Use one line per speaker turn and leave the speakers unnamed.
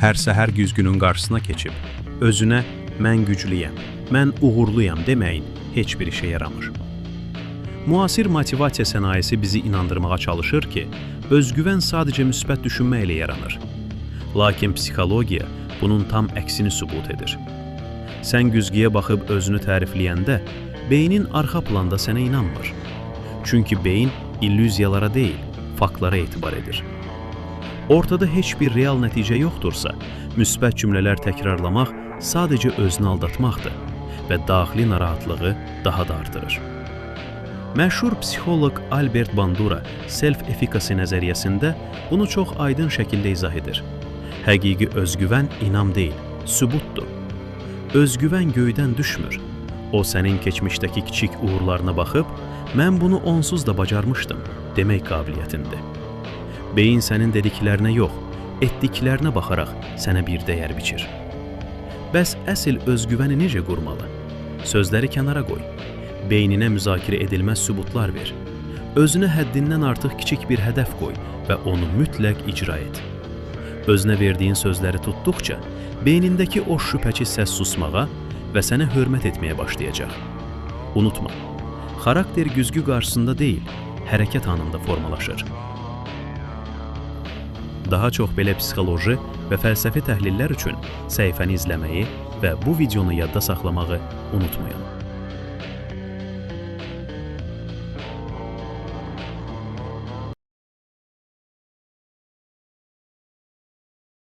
Hər səhər güzgünün qarşısına keçib, özünə mən güclüyəm, mən uğurluyam deməyin heç bir işə yaramır. Müasir motivasiya sənayesi bizi inandırmağa çalışır ki, özgüvən sadəcə müsbət düşünmə ilə yaranır. Lakin psixologiya bunun tam əksini sübut edir. Sən güzgüyə baxıb özünü tərifləyəndə, beynin arxa planda sənə inanmır. Çünki beyin illüziyalara deyil, faktlara etibar edir. Ortada heç bir real nəticə yoxdursa, müsbət cümlələr təkrarlamaq sadəcə özünü aldatmaqdır və daxili narahatlığı daha da artırır. Məşhur psixoloq Albert Bandura self-efficacy nəzəriyyəsində bunu çox aydın şəkildə izah edir. Həqiqi özgüvən inam deyil, sübutdur. Özgüvən göydən düşmür. O sənin keçmişdəki kiçik uğurlarına baxıb, mən bunu onsuz da bacarmışdım demək qabiliyyətindir. Beyin sənin dediklərinə yox, etdiklərinə baxaraq sənə bir dəyər biçir. Bəs əsl özgüvəni necə qurmalı? Sözləri kənara qoy. Beyninə müzakirə edilməz sübutlar ver. Özünə həddindən artıq kiçik bir hədəf qoy və onu mütləq icra et. Özünə verdiyin sözləri tutduqca, beynindəki o şübhəçi səs susmağa və sənə hörmət etməyə başlayacaq. Unutma, xarakter güzgü qarşısında deyil, hərəkət anında formalaşır. Daha çox belə psixoloji və fəlsəfi təhlillər üçün səhifəni izləməyi və bu videonu yadda saxlamağı unutmayın.